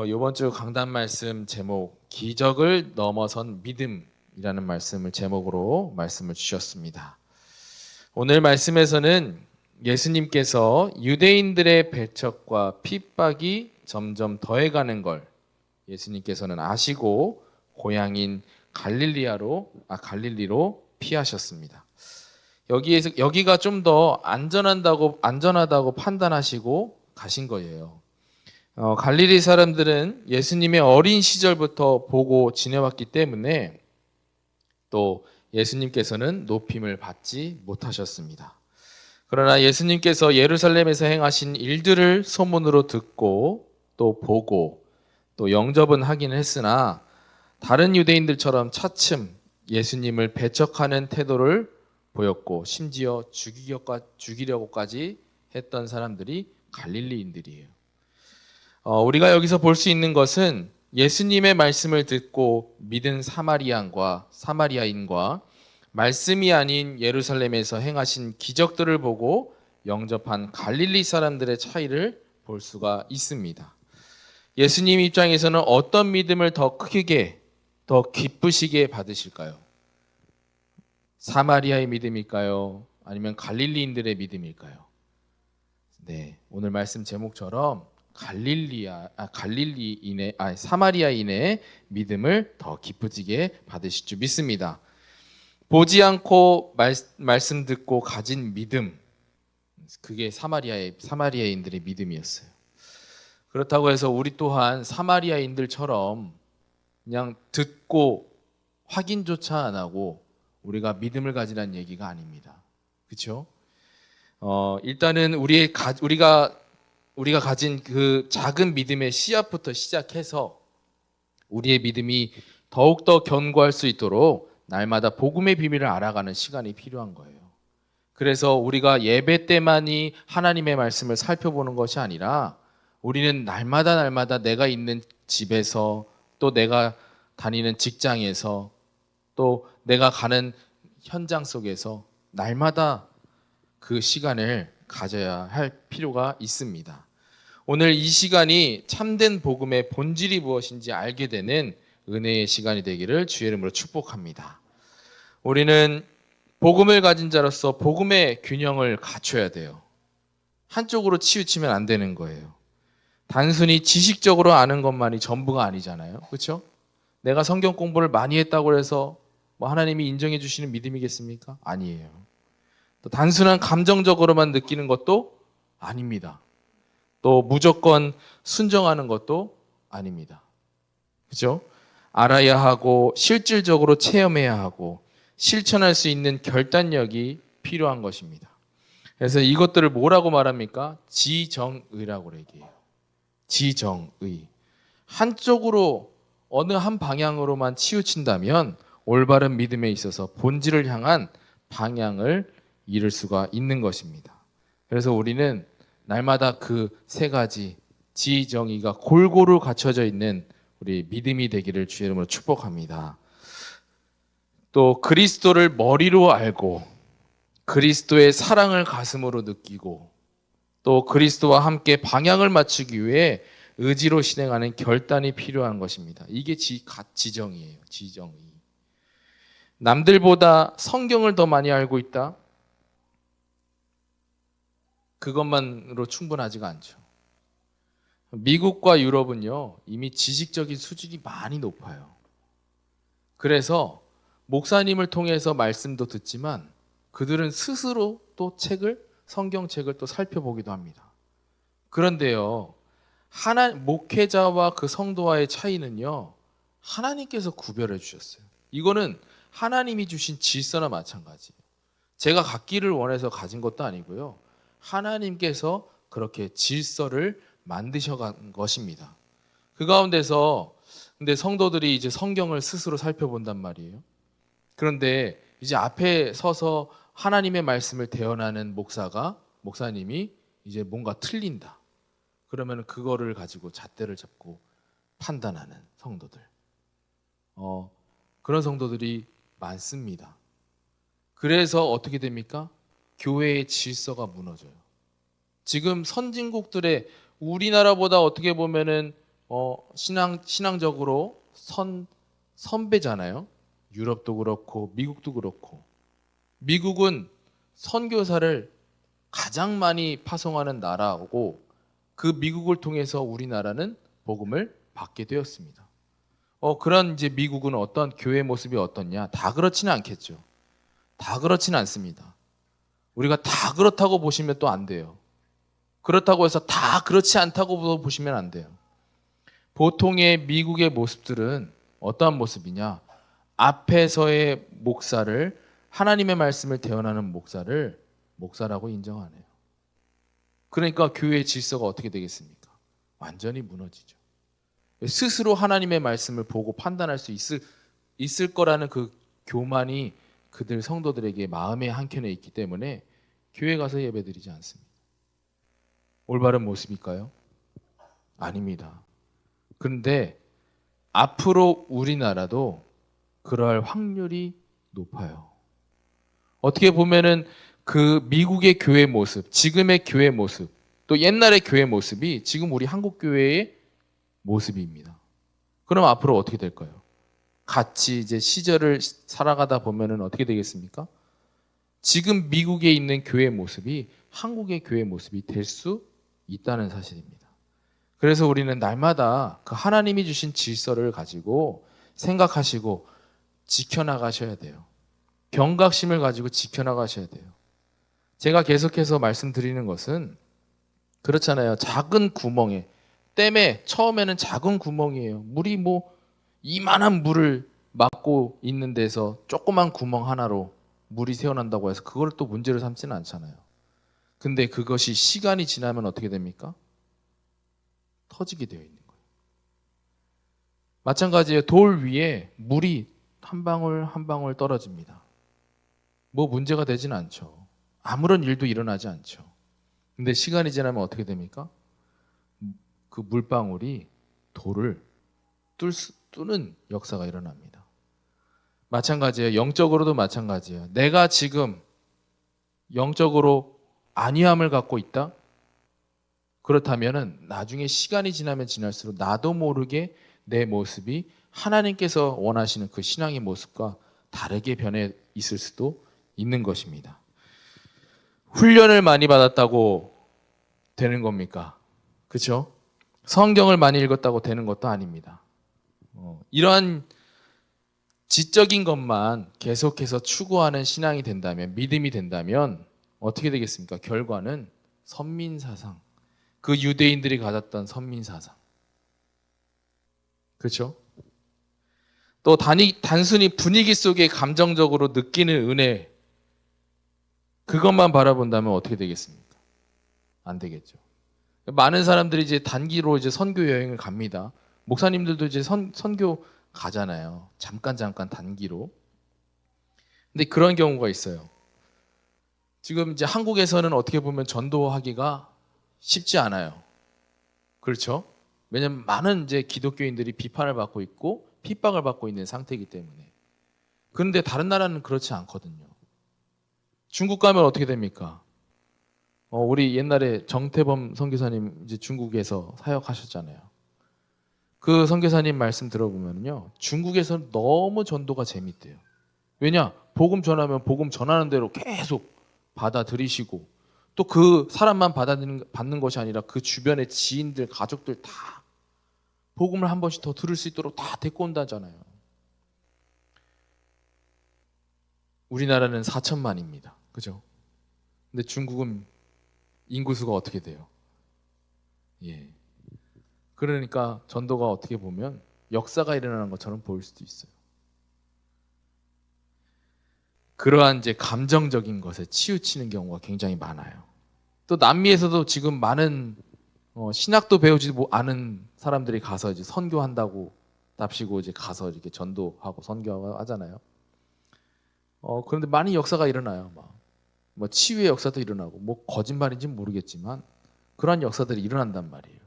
이번 주 강단 말씀 제목 기적을 넘어선 믿음이라는 말씀을 제목으로 말씀을 주셨습니다. 오늘 말씀에서는 예수님께서 유대인들의 배척과 핍박이 점점 더해가는 걸 예수님께서는 아시고 고향인 갈릴리로 피하셨습니다. 여기가 좀 더 안전하다고 판단하시고 가신 거예요. 갈릴리 사람들은 예수님의 어린 시절부터 보고 지내왔기 때문에 또 예수님께서는 높임을 받지 못하셨습니다. 그러나 예수님께서 예루살렘에서 행하신 일들을 소문으로 듣고 또 보고 또 영접은 하긴 했으나 다른 유대인들처럼 차츰 예수님을 배척하는 태도를 보였고 심지어 죽이려고까지 했던 사람들이 갈릴리인들이에요. 우리가 여기서 볼 수 있는 것은 예수님의 말씀을 듣고 믿은 사마리아인과 말씀이 아닌 예루살렘에서 행하신 기적들을 보고 영접한 갈릴리 사람들의 차이를 볼 수가 있습니다. 예수님 입장에서는 어떤 믿음을 더 크게, 더 기쁘시게 받으실까요? 사마리아의 믿음일까요? 아니면 갈릴리인들의 믿음일까요? 네, 오늘 말씀 제목처럼 사마리아인의 믿음을 더 기쁘시게 받으실 줄 믿습니다. 보지 않고 말씀 듣고 가진 믿음, 그게 사마리아인들의 믿음이었어요. 그렇다고 해서 우리 또한 사마리아인들처럼 그냥 듣고 확인조차 안 하고 우리가 믿음을 가지라는 얘기가 아닙니다. 그렇죠? 일단은 우리가 가진 그 작은 믿음의 씨앗부터 시작해서 우리의 믿음이 더욱더 견고할 수 있도록 날마다 복음의 비밀을 알아가는 시간이 필요한 거예요. 그래서 우리가 예배 때만이 하나님의 말씀을 살펴보는 것이 아니라 우리는 날마다 내가 있는 집에서 또 내가 다니는 직장에서 또 내가 가는 현장 속에서 날마다 그 시간을 가져야 할 필요가 있습니다. 오늘 이 시간이 참된 복음의 본질이 무엇인지 알게 되는 은혜의 시간이 되기를 주의 이름으로 축복합니다. 우리는 복음을 가진 자로서 복음의 균형을 갖춰야 돼요. 한쪽으로 치우치면 안 되는 거예요. 단순히 지식적으로 아는 것만이 전부가 아니잖아요. 그렇죠? 내가 성경 공부를 많이 했다고 해서 하나님이 인정해 주시는 믿음이겠습니까? 아니에요. 또 단순한 감정적으로만 느끼는 것도 아닙니다. 또 무조건 순정하는 것도 아닙니다. 그죠? 알아야 하고 실질적으로 체험해야 하고 실천할 수 있는 결단력이 필요한 것입니다. 그래서 이것들을 뭐라고 말합니까? 지정의라고 얘기해요. 지정의. 한쪽으로 어느 한 방향으로만 치우친다면 올바른 믿음에 있어서 본질을 향한 방향을 잃을 수가 있는 것입니다. 그래서 우리는 날마다 그 세 가지 지정의가 골고루 갖춰져 있는 우리 믿음이 되기를 주의 이름으로 축복합니다. 또 그리스도를 머리로 알고 그리스도의 사랑을 가슴으로 느끼고 또 그리스도와 함께 방향을 맞추기 위해 의지로 실행하는 결단이 필요한 것입니다. 이게 지정이에요. 지정의. 남들보다 성경을 더 많이 알고 있다? 그것만으로 충분하지가 않죠. 미국과 유럽은요, 이미 지식적인 수준이 많이 높아요. 그래서 목사님을 통해서 말씀도 듣지만 그들은 스스로 또 성경책을 또 살펴보기도 합니다. 그런데요, 목회자와 그 성도와의 차이는요, 하나님께서 구별해 주셨어요. 이거는 하나님이 주신 질서나 마찬가지예요. 제가 갖기를 원해서 가진 것도 아니고요. 하나님께서 그렇게 질서를 만드셔간 것입니다. 그 가운데서 근데 성도들이 이제 성경을 스스로 살펴본단 말이에요. 그런데 이제 앞에 서서 하나님의 말씀을 대언하는 목사님이 이제 뭔가 틀린다. 그러면 그거를 가지고 잣대를 잡고 판단하는 성도들. 그런 성도들이 많습니다. 그래서 어떻게 됩니까? 교회의 질서가 무너져요. 지금 선진국들의 우리나라보다 어떻게 보면은 신앙적으로 선배잖아요. 유럽도 그렇고 미국도 그렇고. 미국은 선교사를 가장 많이 파송하는 나라고 그 미국을 통해서 우리나라는 복음을 받게 되었습니다. 그런 이제 미국은 어떤 교회 모습이 어떻냐? 다 그렇지는 않겠죠. 다 그렇지는 않습니다. 우리가 다 그렇다고 보시면 또 안 돼요. 그렇다고 해서 다 그렇지 않다고 보시면 안 돼요. 보통의 미국의 모습들은 어떠한 모습이냐? 앞에서의 목사를 하나님의 말씀을 대언하는 목사를 목사라고 인정하네요. 그러니까 교회의 질서가 어떻게 되겠습니까? 완전히 무너지죠. 스스로 하나님의 말씀을 보고 판단할 수 있을 거라는 그 교만이 그들 성도들에게 마음의 한켠에 있기 때문에 교회 가서 예배드리지 않습니다. 올바른 모습일까요? 아닙니다. 그런데 앞으로 우리나라도 그럴 확률이 높아요. 어떻게 보면은 그 미국의 교회 모습, 지금의 교회 모습, 또 옛날의 교회 모습이 지금 우리 한국 교회의 모습입니다. 그럼 앞으로 어떻게 될까요? 같이 이제 시절을 살아가다 보면은 어떻게 되겠습니까? 지금 미국에 있는 교회 모습이 한국의 교회 모습이 될 수 있다는 사실입니다. 그래서 우리는 날마다 그 하나님이 주신 질서를 가지고 생각하시고 지켜나가셔야 돼요. 경각심을 가지고 지켜나가셔야 돼요. 제가 계속해서 말씀드리는 것은 그렇잖아요. 작은 구멍에, 댐에 처음에는 작은 구멍이에요. 물이 뭐 이만한 물을 막고 있는 데서 조그만 구멍 하나로 물이 새어난다고 해서 그걸 또 문제로 삼지는 않잖아요. 근데 그것이 시간이 지나면 어떻게 됩니까? 터지게 되어 있는 거예요. 마찬가지예요. 돌 위에 물이 한 방울 한 방울 떨어집니다. 뭐 문제가 되지는 않죠. 아무런 일도 일어나지 않죠. 근데 시간이 지나면 어떻게 됩니까? 그 물방울이 돌을 뚫는 역사가 일어납니다. 마찬가지예요. 영적으로도 마찬가지예요. 내가 지금 영적으로 안위함을 갖고 있다? 그렇다면은 나중에 시간이 지나면 지날수록 나도 모르게 내 모습이 하나님께서 원하시는 그 신앙의 모습과 다르게 변해 있을 수도 있는 것입니다. 훈련을 많이 받았다고 되는 겁니까? 그렇죠? 성경을 많이 읽었다고 되는 것도 아닙니다. 이러한 지적인 것만 계속해서 추구하는 신앙이 된다면, 믿음이 된다면 어떻게 되겠습니까? 결과는 선민사상, 그 유대인들이 가졌던 선민사상. 그렇죠? 또 단순히 분위기 속에 감정적으로 느끼는 은혜, 그것만 바라본다면 어떻게 되겠습니까? 안 되겠죠. 많은 사람들이 이제 단기로 이제 선교 여행을 갑니다. 목사님들도 이제 선교 가잖아요. 잠깐 단기로. 근데 그런 경우가 있어요. 지금 이제 한국에서는 어떻게 보면 전도하기가 쉽지 않아요. 그렇죠? 왜냐면 많은 이제 기독교인들이 비판을 받고 있고 핍박을 받고 있는 상태이기 때문에. 그런데 다른 나라는 그렇지 않거든요. 중국 가면 어떻게 됩니까? 우리 옛날에 정태범 선교사님 이제 중국에서 사역하셨잖아요. 그 선교사님 말씀 들어보면요, 중국에서는 너무 전도가 재밌대요. 왜냐? 복음 전하면 복음 전하는 대로 계속 받아들이시고 또 그 사람만 받는 것이 아니라 그 주변의 지인들, 가족들 다 복음을 한 번씩 더 들을 수 있도록 다 데리고 온다잖아요. 우리나라는 4천만입니다. 그죠? 근데 중국은 인구수가 어떻게 돼요? 예. 그러니까 전도가 어떻게 보면 역사가 일어나는 것처럼 보일 수도 있어요. 그러한 이제 감정적인 것에 치우치는 경우가 굉장히 많아요. 또 남미에서도 지금 많은 신학도 배우지 않은 사람들이 가서 이제 선교한다고 답시고 이제 가서 이렇게 전도하고 선교하잖아요. 그런데 많이 역사가 일어나요. 뭐 치유의 역사도 일어나고 뭐 거짓말인지는 모르겠지만 그러한 역사들이 일어난단 말이에요.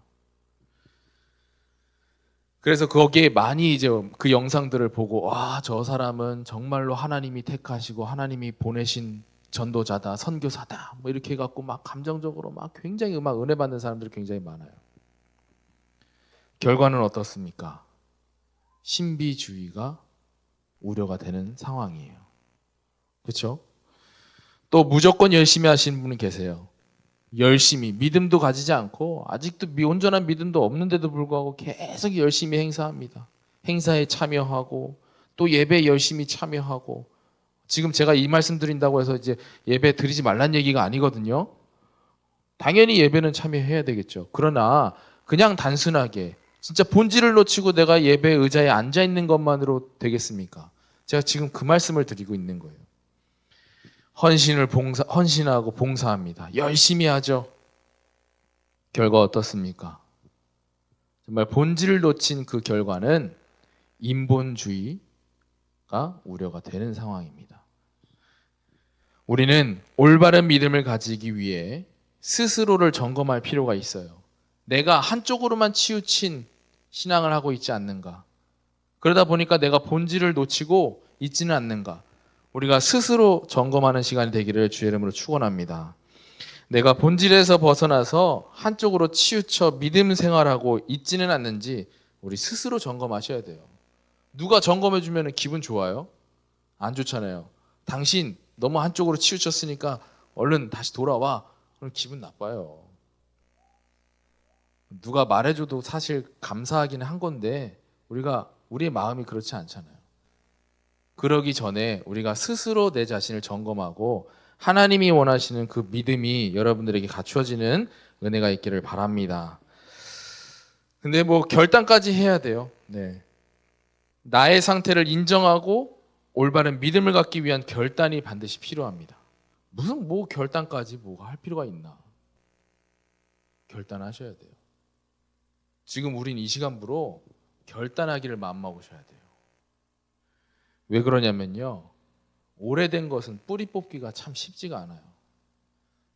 그래서 거기에 많이 이제 그 영상들을 보고 와, 저 사람은 정말로 하나님이 택하시고 하나님이 보내신 전도자다, 선교사다 뭐 이렇게 해갖고 막 감정적으로 막 굉장히 은혜 받는 사람들이 굉장히 많아요. 결과는 어떻습니까? 신비주의가 우려가 되는 상황이에요. 그렇죠? 또 무조건 열심히 하시는 분은 계세요. 열심히 믿음도 가지지 않고 아직도 온전한 믿음도 없는데도 불구하고 계속 열심히 행사합니다. 행사에 참여하고 또 예배에 열심히 참여하고, 지금 제가 이 말씀 드린다고 해서 이제 예배 드리지 말란 얘기가 아니거든요. 당연히 예배는 참여해야 되겠죠. 그러나 그냥 단순하게 진짜 본질을 놓치고 내가 예배 의자에 앉아 있는 것만으로 되겠습니까? 제가 지금 그 말씀을 드리고 있는 거예요. 헌신하고 봉사합니다. 열심히 하죠. 결과 어떻습니까? 정말 본질을 놓친 그 결과는 인본주의가 우려가 되는 상황입니다. 우리는 올바른 믿음을 가지기 위해 스스로를 점검할 필요가 있어요. 내가 한쪽으로만 치우친 신앙을 하고 있지 않는가? 그러다 보니까 내가 본질을 놓치고 있지는 않는가? 우리가 스스로 점검하는 시간이 되기를 주의 이름으로 축원합니다. 내가 본질에서 벗어나서 한쪽으로 치우쳐 믿음 생활하고 있지는 않는지 우리 스스로 점검하셔야 돼요. 누가 점검해 주면 기분 좋아요? 안 좋잖아요. 당신 너무 한쪽으로 치우쳤으니까 얼른 다시 돌아와. 그럼 기분 나빠요. 누가 말해줘도 사실 감사하기는 한 건데 우리의 마음이 그렇지 않잖아요. 그러기 전에 우리가 스스로 내 자신을 점검하고 하나님이 원하시는 그 믿음이 여러분들에게 갖추어지는 은혜가 있기를 바랍니다. 근데 결단까지 해야 돼요. 네. 나의 상태를 인정하고 올바른 믿음을 갖기 위한 결단이 반드시 필요합니다. 무슨 결단까지 할 필요가 있나? 결단하셔야 돼요. 지금 우린 이 시간부로 결단하기를 마음먹으셔야 돼요. 왜 그러냐면요, 오래된 것은 뿌리 뽑기가 참 쉽지가 않아요.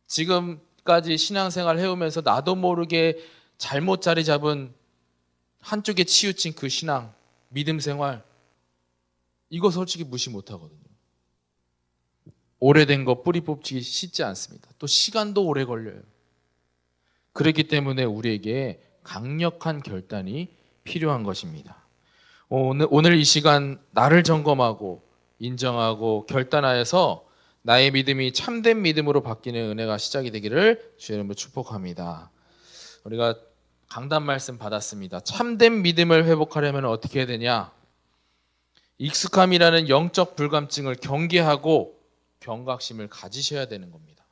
지금까지 신앙생활 해오면서 나도 모르게 잘못 자리 잡은 한쪽에 치우친 그 신앙, 믿음 생활, 이거 솔직히 무시 못하거든요. 오래된 거 뿌리 뽑기 쉽지 않습니다. 또 시간도 오래 걸려요. 그렇기 때문에 우리에게 강력한 결단이 필요한 것입니다. 오늘 이 시간 나를 점검하고 인정하고 결단하여서 나의 믿음이 참된 믿음으로 바뀌는 은혜가 시작이 되기를 주의 이름으로 축복합니다. 우리가 강단 말씀 받았습니다. 참된 믿음을 회복하려면 어떻게 해야 되냐? 익숙함이라는 영적 불감증을 경계하고 경각심을 가지셔야 되는 겁니다.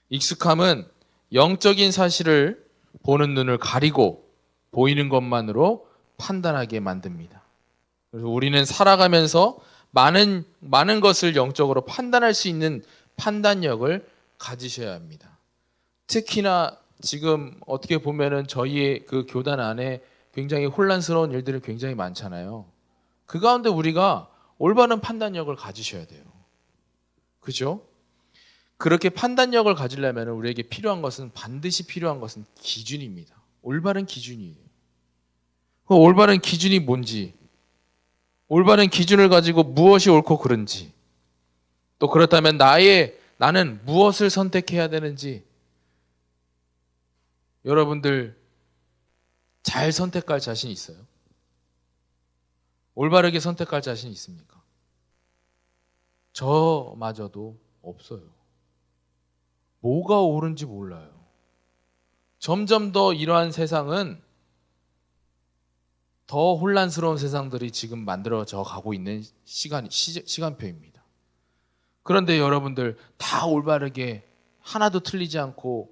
익숙함은 영적인 사실을 보는 눈을 가리고 보이는 것만으로 판단하게 만듭니다. 그래서 우리는 살아가면서 많은 것을 영적으로 판단할 수 있는 판단력을 가지셔야 합니다. 특히나 지금 어떻게 보면은 저희의 그 교단 안에 굉장히 혼란스러운 일들이 굉장히 많잖아요. 그 가운데 우리가 올바른 판단력을 가지셔야 돼요. 그죠? 그렇게 판단력을 가지려면 우리에게 반드시 필요한 것은 기준입니다. 올바른 기준이에요. 그 올바른 기준이 뭔지, 올바른 기준을 가지고 무엇이 옳고 그른지, 또 그렇다면 나는 무엇을 선택해야 되는지, 여러분들 잘 선택할 자신 있어요? 올바르게 선택할 자신 있습니까? 저마저도 없어요. 뭐가 옳은지 몰라요. 점점 더 이러한 세상은 더 혼란스러운 세상들이 지금 만들어져 가고 있는 시간표입니다. 그런데 여러분들 다 올바르게 하나도 틀리지 않고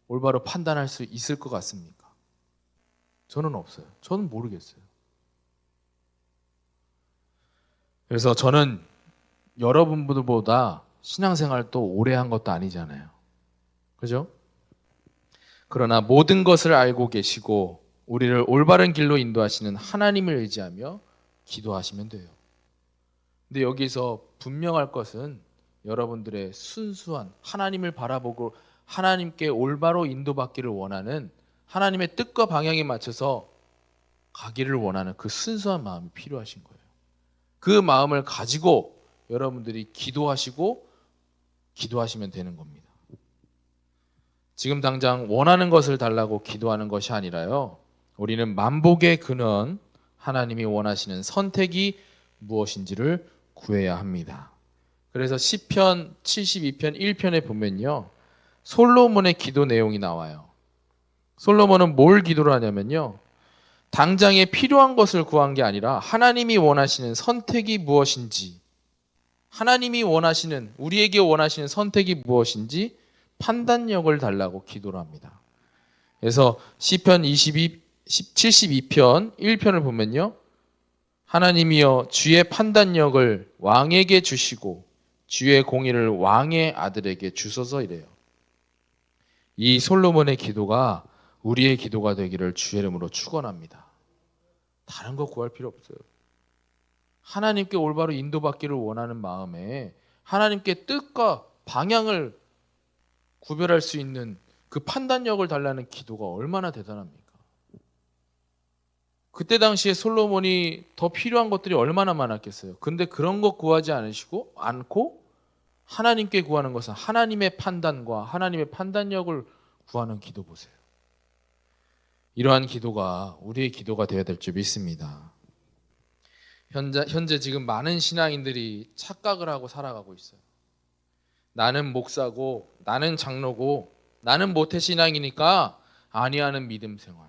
올바로 판단할 수 있을 것 같습니까? 저는 없어요. 저는 모르겠어요. 그래서 저는 여러분들보다 신앙생활 또 오래 한 것도 아니잖아요. 그죠? 그러나 모든 것을 알고 계시고 우리를 올바른 길로 인도하시는 하나님을 의지하며 기도하시면 돼요. 근데 여기서 분명할 것은 여러분들의 순수한 하나님을 바라보고 하나님께 올바로 인도받기를 원하는 하나님의 뜻과 방향에 맞춰서 가기를 원하는 그 순수한 마음이 필요하신 거예요. 그 마음을 가지고 여러분들이 기도하시면 되는 겁니다. 지금 당장 원하는 것을 달라고 기도하는 것이 아니라요, 우리는 만복의 근원, 하나님이 원하시는 선택이 무엇인지를 구해야 합니다. 그래서 시편 72편 1편에 보면요, 솔로몬의 기도 내용이 나와요. 솔로몬은 뭘 기도를 하냐면요, 당장에 필요한 것을 구한 게 아니라 하나님이 원하시는 선택이 무엇인지, 하나님이 원하시는, 우리에게 원하시는 선택이 무엇인지 판단력을 달라고 기도를 합니다. 그래서 시편 72편 1편을 보면요, 하나님이여 주의 판단력을 왕에게 주시고 주의 공의를 왕의 아들에게 주소서, 이래요. 이 솔로몬의 기도가 우리의 기도가 되기를 주의 이름으로 축원합니다. 다른 거 구할 필요 없어요. 하나님께 올바로 인도받기를 원하는 마음에 하나님께 뜻과 방향을 구별할 수 있는 그 판단력을 달라는 기도가 얼마나 대단합니까? 그때 당시에 솔로몬이 더 필요한 것들이 얼마나 많았겠어요. 근데 그런 것 구하지 않고 하나님께 구하는 것은 하나님의 판단과 하나님의 판단력을 구하는 기도 보세요. 이러한 기도가 우리의 기도가 되어야 될 줄 믿습니다. 현재 지금 많은 신앙인들이 착각을 하고 살아가고 있어요. 나는 목사고, 나는 장로고, 나는 모태신앙이니까 아니하는 믿음 생활.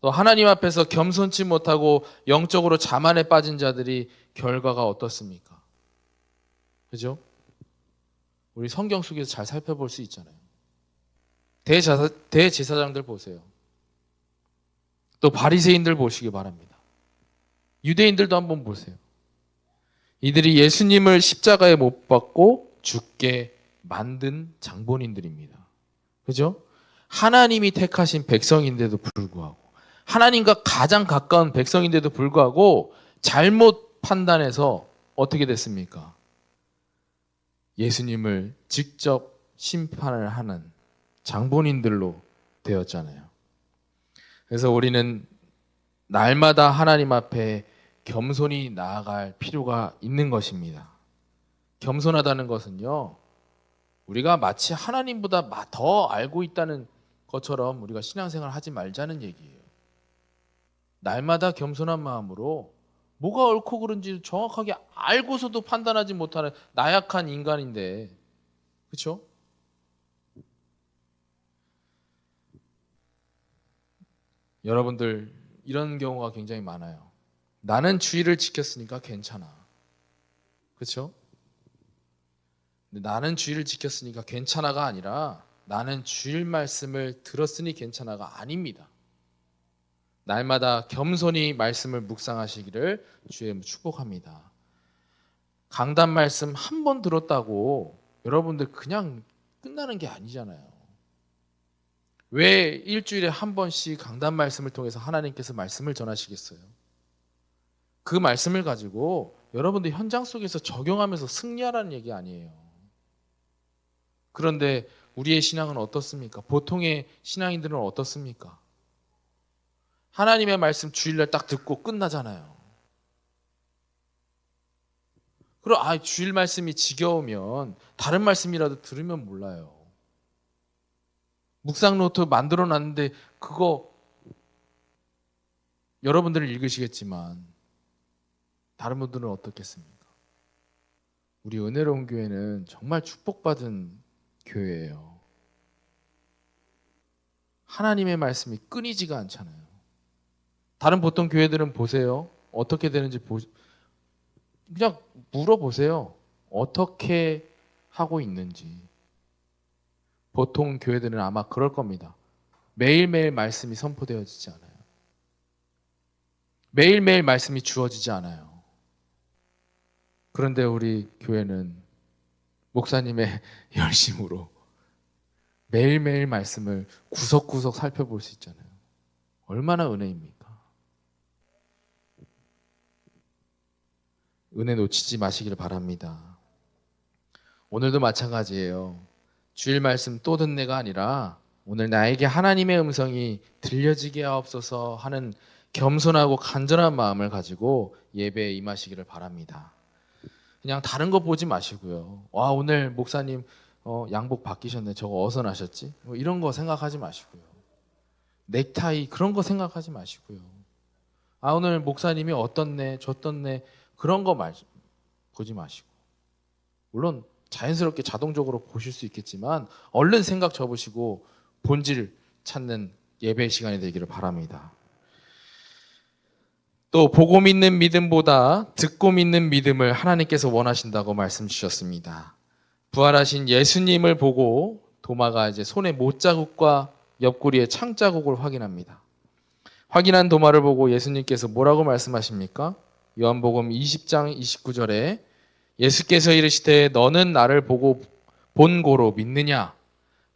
또 하나님 앞에서 겸손치 못하고 영적으로 자만에 빠진 자들이 결과가 어떻습니까? 그죠? 우리 성경 속에서 잘 살펴볼 수 있잖아요. 대제사장들 보세요. 또 바리새인들 보시기 바랍니다. 유대인들도 한번 보세요. 이들이 예수님을 십자가에 못 박고 죽게 만든 장본인들입니다. 그죠? 하나님이 택하신 백성인데도 불구하고, 하나님과 가장 가까운 백성인데도 불구하고 잘못 판단해서 어떻게 됐습니까? 예수님을 직접 심판을 하는 장본인들로 되었잖아요. 그래서 우리는 날마다 하나님 앞에 겸손히 나아갈 필요가 있는 것입니다. 겸손하다는 것은요, 우리가 마치 하나님보다 더 알고 있다는 것처럼 우리가 신앙생활 하지 말자는 얘기예요. 날마다 겸손한 마음으로 뭐가 옳고 그른지 정확하게 알고서도 판단하지 못하는 나약한 인간인데, 그렇죠? 여러분들 이런 경우가 굉장히 많아요. 나는 주의를 지켰으니까 괜찮아. 그렇죠? 나는 주의를 지켰으니까 괜찮아가 아니라 나는 주일 말씀을 들었으니 괜찮아가 아닙니다. 날마다 겸손히 말씀을 묵상하시기를 주의 축복합니다. 강단 말씀 한 번 들었다고 여러분들 그냥 끝나는 게 아니잖아요. 왜 일주일에 한 번씩 강단 말씀을 통해서 하나님께서 말씀을 전하시겠어요? 그 말씀을 가지고 여러분들 현장 속에서 적용하면서 승리하라는 얘기 아니에요. 그런데 우리의 신앙은 어떻습니까? 보통의 신앙인들은 어떻습니까? 하나님의 말씀 주일날 딱 듣고 끝나잖아요. 그럼 주일 말씀이 지겨우면 다른 말씀이라도 들으면 몰라요. 묵상 노트 만들어 놨는데 그거 여러분들은 읽으시겠지만 다른 분들은 어떻겠습니까? 우리 은혜로운 교회는 정말 축복받은 교회예요. 하나님의 말씀이 끊이지가 않잖아요. 다른 보통 교회들은 보세요. 어떻게 되는지 그냥 물어보세요. 어떻게 하고 있는지. 보통 교회들은 아마 그럴 겁니다. 매일매일 말씀이 선포되어지지 않아요. 매일매일 말씀이 주어지지 않아요. 그런데 우리 교회는 목사님의 열심으로 매일매일 말씀을 구석구석 살펴볼 수 있잖아요. 얼마나 은혜입니까? 은혜 놓치지 마시기를 바랍니다. 오늘도 마찬가지예요. 주일 말씀 또 듣네가 아니라 오늘 나에게 하나님의 음성이 들려지게 하옵소서 하는 겸손하고 간절한 마음을 가지고 예배에 임하시기를 바랍니다. 그냥 다른 거 보지 마시고요. 와, 오늘 목사님 양복 바뀌셨네. 저거 어디서 나셨지? 이런 거 생각하지 마시고요. 넥타이 그런 거 생각하지 마시고요. 아, 오늘 목사님이 어떻네 저떻네 그런 거 보지 마시고, 물론 자연스럽게 자동적으로 보실 수 있겠지만 얼른 생각 접으시고 본질 찾는 예배 시간이 되기를 바랍니다. 또 보고 믿는 믿음보다 듣고 믿는 믿음을 하나님께서 원하신다고 말씀 주셨습니다. 부활하신 예수님을 보고 도마가 이제 손에 못자국과 옆구리에 창자국을 확인합니다. 확인한 도마를 보고 예수님께서 뭐라고 말씀하십니까? 요한복음 20장 29절에 예수께서 이르시되 너는 나를 보고 본 고로 믿느냐?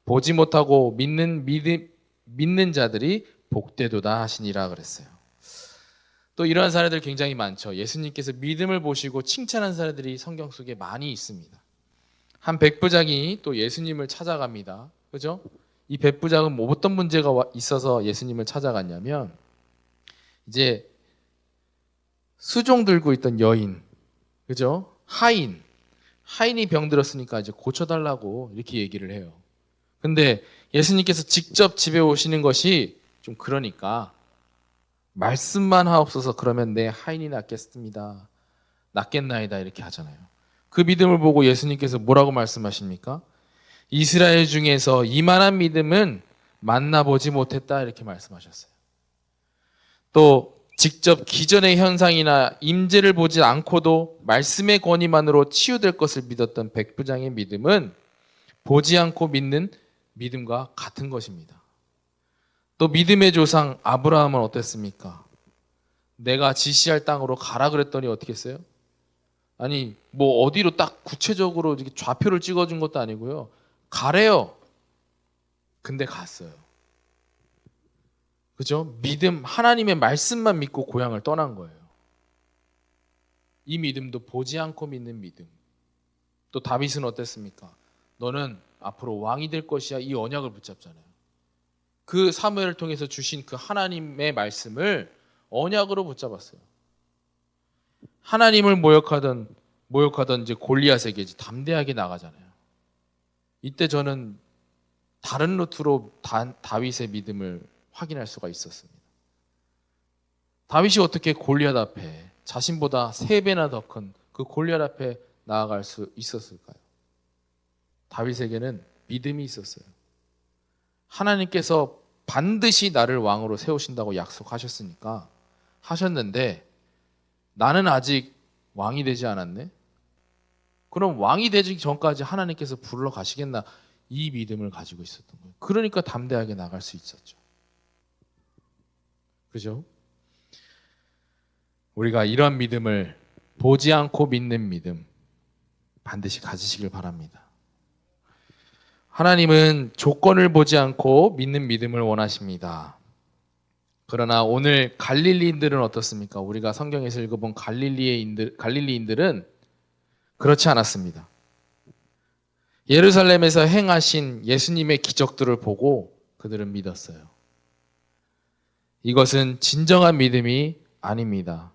보지 못하고 믿는 자들이 복되도다 하시니라 그랬어요. 또 이러한 사례들 굉장히 많죠. 예수님께서 믿음을 보시고 칭찬한 사례들이 성경 속에 많이 있습니다. 한 백부장이 또 예수님을 찾아갑니다. 그죠? 이 백부장은 뭐 어떤 문제가 있어서 예수님을 찾아갔냐면, 이제 수종 들고 있던 여인, 그죠? 하인이 병들었으니까 이제 고쳐달라고 이렇게 얘기를 해요. 근데 예수님께서 직접 집에 오시는 것이 좀 그러니까 말씀만 하옵소서, 그러면 내 하인이 낫겠나이다 이렇게 하잖아요. 그 믿음을 보고 예수님께서 뭐라고 말씀하십니까? 이스라엘 중에서 이만한 믿음은 만나보지 못했다 이렇게 말씀하셨어요. 또 직접 기전의 현상이나 임재를 보지 않고도 말씀의 권위만으로 치유될 것을 믿었던 백부장의 믿음은 보지 않고 믿는 믿음과 같은 것입니다. 또 믿음의 조상 아브라함은 어땠습니까? 내가 지시할 땅으로 가라 그랬더니 어떻게 했어요? 아니 뭐 어디로 딱 구체적으로 좌표를 찍어준 것도 아니고요. 가래요. 근데 갔어요. 그죠? 믿음, 하나님의 말씀만 믿고 고향을 떠난 거예요. 이 믿음도 보지 않고 믿는 믿음. 또 다윗은 어땠습니까? 너는 앞으로 왕이 될 것이야, 이 언약을 붙잡잖아요. 그 사무엘을 통해서 주신 그 하나님의 말씀을 언약으로 붙잡았어요. 하나님을 모욕하던 이제 골리앗에게 담대하게 나가잖아요. 이때 저는 다른 루트로 다윗의 믿음을 확인할 수가 있었습니다. 다윗이 어떻게 골리앗 앞에 자신보다 3배나 더 큰 그 골리앗 앞에 나아갈 수 있었을까요? 다윗에게는 믿음이 있었어요. 하나님께서 반드시 나를 왕으로 세우신다고 약속하셨으니까 하셨는데 나는 아직 왕이 되지 않았네? 그럼 왕이 되기 전까지 하나님께서 불러 가시겠나? 이 믿음을 가지고 있었던 거예요. 그러니까 담대하게 나갈 수 있었죠. 그죠? 우리가 이런 믿음을, 보지 않고 믿는 믿음 반드시 가지시길 바랍니다. 하나님은 조건을 보지 않고 믿는 믿음을 원하십니다. 그러나 오늘 갈릴리인들은 어떻습니까? 우리가 성경에서 읽어본 갈릴리인들은 그렇지 않았습니다. 예루살렘에서 행하신 예수님의 기적들을 보고 그들은 믿었어요. 이것은 진정한 믿음이 아닙니다.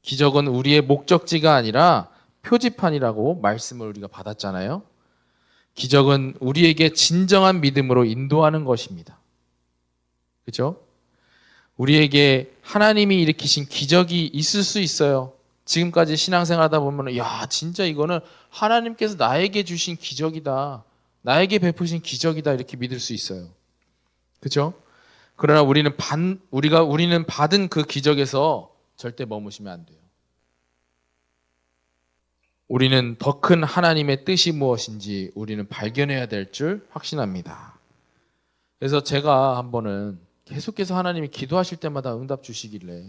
기적은 우리의 목적지가 아니라 표지판이라고 말씀을 우리가 받았잖아요. 기적은 우리에게 진정한 믿음으로 인도하는 것입니다. 그렇죠? 우리에게 하나님이 일으키신 기적이 있을 수 있어요. 지금까지 신앙생활하다 보면 야 진짜 이거는 하나님께서 나에게 주신 기적이다. 나에게 베푸신 기적이다 이렇게 믿을 수 있어요. 그렇죠? 그러나 우리는 받은 그 기적에서 절대 머무시면 안 돼요. 우리는 더 큰 하나님의 뜻이 무엇인지 우리는 발견해야 될 줄 확신합니다. 그래서 제가 한 번은 계속해서 하나님이 기도하실 때마다 응답 주시길래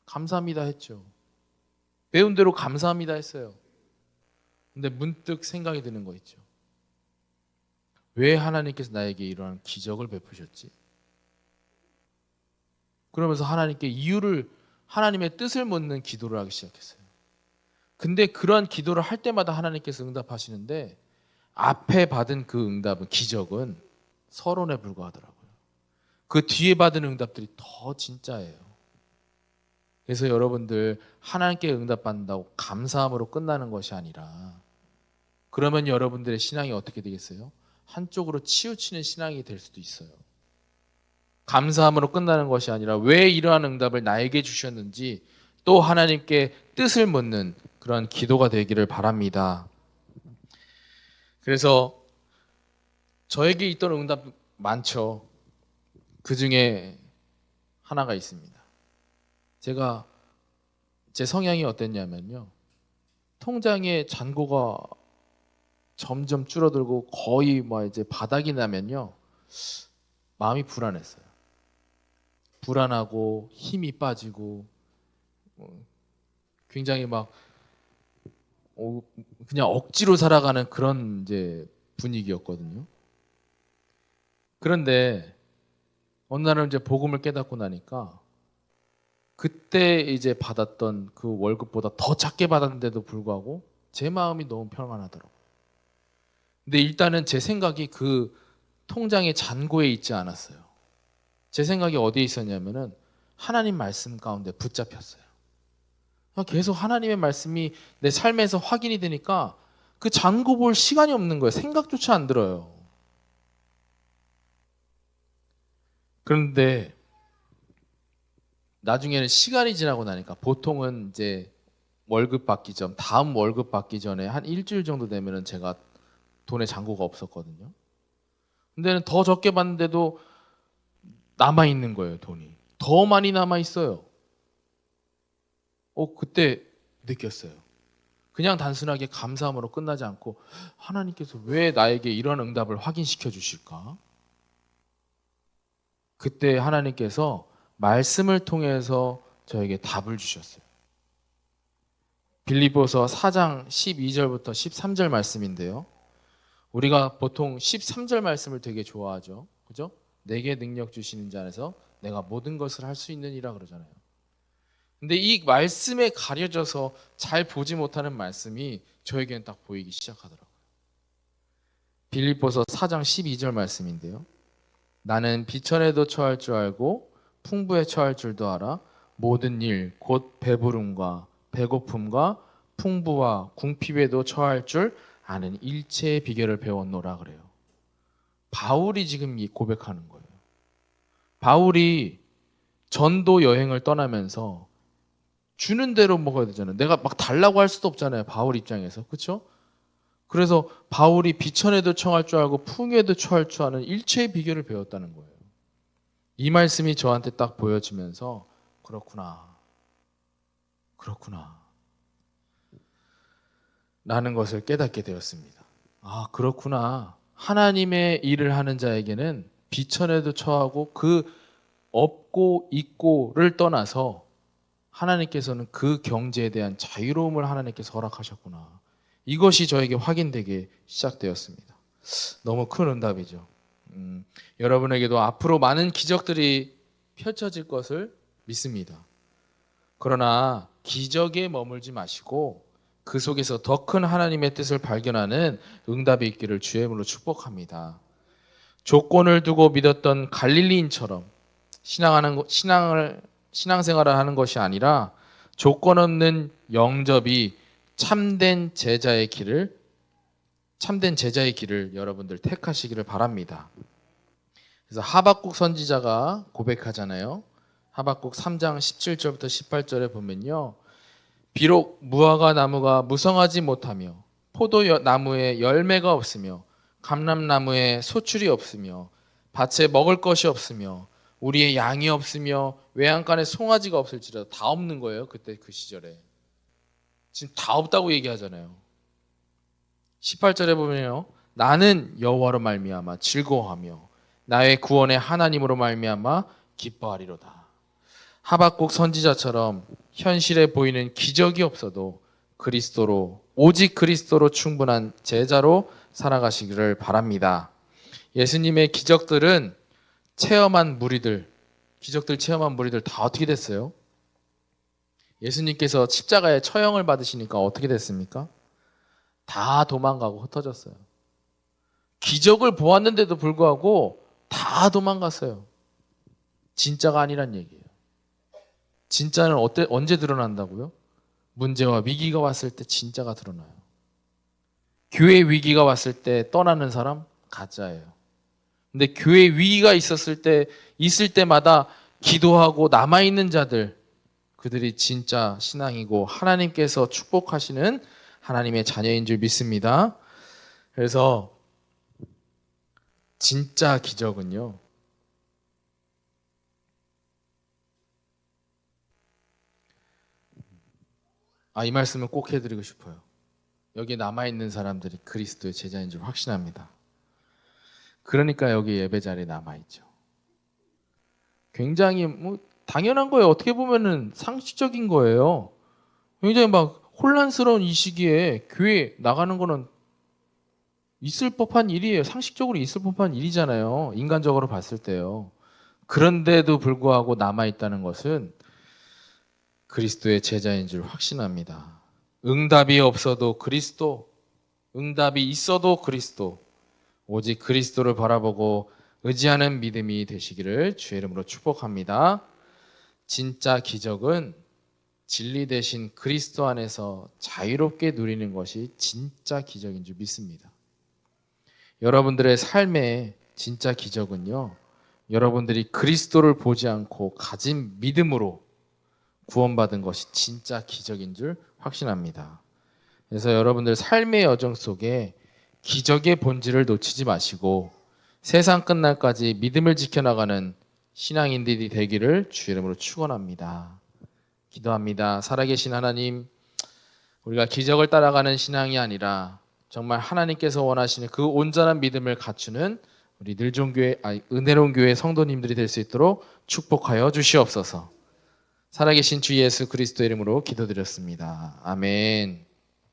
감사합니다 했죠. 배운 대로 감사합니다 했어요. 근데 문득 생각이 드는 거 있죠. 왜 하나님께서 나에게 이러한 기적을 베푸셨지? 그러면서 하나님께 하나님의 뜻을 묻는 기도를 하기 시작했어요. 근데 그러한 기도를 할 때마다 하나님께서 응답하시는데 앞에 받은 그 응답은, 기적은 서론에 불과하더라고요. 그 뒤에 받은 응답들이 더 진짜예요. 그래서 여러분들 하나님께 응답받는다고 감사함으로 끝나는 것이 아니라, 그러면 여러분들의 신앙이 어떻게 되겠어요? 한쪽으로 치우치는 신앙이 될 수도 있어요. 감사함으로 끝나는 것이 아니라 왜 이러한 응답을 나에게 주셨는지 또 하나님께 뜻을 묻는 그런 기도가 되기를 바랍니다. 그래서 저에게 있던 응답 많죠. 그 중에 하나가 있습니다. 제가 제 성향이 어땠냐면요. 통장에 잔고가 점점 줄어들고 거의 이제 바닥이 나면요. 마음이 불안했어요. 불안하고 힘이 빠지고 굉장히 그냥 억지로 살아가는 그런 분위기였거든요. 그런데 어느 날은 복음을 깨닫고 나니까 그때 받았던 그 월급보다 더 작게 받았는데도 불구하고 제 마음이 너무 평안하더라고요. 근데 일단은 제 생각이 그 통장의 잔고에 있지 않았어요. 제 생각이 어디에 있었냐면은 하나님 말씀 가운데 붙잡혔어요. 계속 하나님의 말씀이 내 삶에서 확인이 되니까 그 잔고 볼 시간이 없는 거예요. 생각조차 안 들어요. 그런데 나중에는 시간이 지나고 나니까 보통은 월급 받기 전, 다음 월급 받기 전에 한 일주일 정도 되면은 제가 돈에 잔고가 없었거든요. 근데는 더 적게 받는데도 남아있는 거예요, 돈이. 더 많이 남아있어요. 그때 느꼈어요. 그냥 단순하게 감사함으로 끝나지 않고 하나님께서 왜 나에게 이런 응답을 확인시켜 주실까? 그때 하나님께서 말씀을 통해서 저에게 답을 주셨어요. 빌립보서 4장 12절부터 13절 말씀인데요. 우리가 보통 13절 말씀을 되게 좋아하죠. 그죠? 내게 능력 주시는 자 안에서 내가 모든 것을 할 수 있느니라 그러잖아요. 근데 이 말씀에 가려져서 잘 보지 못하는 말씀이 저에게는 딱 보이기 시작하더라고요. 빌립보서 4장 12절 말씀인데요. 나는 비천에도 처할 줄 알고 풍부에 처할 줄도 알아 모든 일 곧 배부름과 배고픔과 풍부와 궁핍에도 처할 줄 아는 일체의 비결을 배웠노라 그래요. 바울이 지금 이 고백하는 거예요. 바울이 전도 여행을 떠나면서 주는 대로 먹어야 되잖아요. 내가 달라고 할 수도 없잖아요. 바울 입장에서. 그렇죠? 그래서 바울이 비천에도 처할 줄 알고 풍에도 처할 줄 아는 일체의 비결을 배웠다는 거예요. 이 말씀이 저한테 딱 보여지면서 그렇구나 라는 것을 깨닫게 되었습니다. 그렇구나. 하나님의 일을 하는 자에게는 비천에도 처하고 그 없고 있고를 떠나서 하나님께서는 그 경제에 대한 자유로움을 하나님께서 허락하셨구나. 이것이 저에게 확인되게 시작되었습니다. 너무 큰 응답이죠. 여러분에게도 앞으로 많은 기적들이 펼쳐질 것을 믿습니다. 그러나 기적에 머물지 마시고 그 속에서 더 큰 하나님의 뜻을 발견하는 응답이 있기를 주의 이름으로 축복합니다. 조건을 두고 믿었던 갈릴리인처럼 신앙생활을 하는 것이 아니라 조건 없는 영접이 참된 제자의 길을 여러분들 택하시기를 바랍니다. 그래서 하박국 선지자가 고백하잖아요. 하박국 3장 17절부터 18절에 보면요. 비록 무화과 나무가 무성하지 못하며 포도나무에 열매가 없으며 감람나무에 소출이 없으며 밭에 먹을 것이 없으며 우리의 양이 없으며 외양간에 송아지가 없을지라도 다 없는 거예요. 그때 그 시절에. 지금 다 없다고 얘기하잖아요. 18절에 보면요. 나는 여호와로 말미암아 즐거워하며 나의 구원의 하나님으로 말미암아 기뻐하리로다. 하박국 선지자처럼 현실에 보이는 기적이 없어도 오직 그리스도로 충분한 제자로 살아가시기를 바랍니다. 예수님의 기적들 체험한 무리들 다 어떻게 됐어요? 예수님께서 십자가에 처형을 받으시니까 어떻게 됐습니까? 다 도망가고 흩어졌어요. 기적을 보았는데도 불구하고 다 도망갔어요. 진짜가 아니란 얘기예요. 진짜는 언제 드러난다고요? 문제와 위기가 왔을 때 진짜가 드러나요. 교회 위기가 왔을 때 떠나는 사람 가짜예요. 근데 교회 위기가 있을 때마다 기도하고 남아있는 자들, 그들이 진짜 신앙이고 하나님께서 축복하시는 하나님의 자녀인 줄 믿습니다. 그래서 진짜 기적은요, 이 말씀을 꼭 해드리고 싶어요. 여기 남아있는 사람들이 그리스도의 제자인 줄 확신합니다. 그러니까 여기 예배 자리에 남아있죠. 굉장히 당연한 거예요. 어떻게 보면은 상식적인 거예요. 굉장히 막 혼란스러운 이 시기에 교회 나가는 거는 있을 법한 일이에요. 상식적으로 있을 법한 일이잖아요. 인간적으로 봤을 때요. 그런데도 불구하고 남아있다는 것은 그리스도의 제자인 줄 확신합니다. 응답이 없어도 그리스도, 응답이 있어도 그리스도, 오직 그리스도를 바라보고 의지하는 믿음이 되시기를 주의 이름으로 축복합니다. 진짜 기적은 진리 대신 그리스도 안에서 자유롭게 누리는 것이 진짜 기적인 줄 믿습니다. 여러분들의 삶의 진짜 기적은요, 여러분들이 그리스도를 보지 않고 가진 믿음으로 구원받은 것이 진짜 기적인 줄 확신합니다. 그래서 여러분들 삶의 여정 속에 기적의 본질을 놓치지 마시고 세상 끝날까지 믿음을 지켜나가는 신앙인들이 되기를 주의 이름으로 축원합니다. 기도합니다. 살아계신 하나님, 우리가 기적을 따라가는 신앙이 아니라 정말 하나님께서 원하시는 그 온전한 믿음을 갖추는 우리 은혜로운 교회 성도님들이 될 수 있도록 축복하여 주시옵소서. 살아계신 주 예수 그리스도 이름으로 기도드렸습니다. 아멘.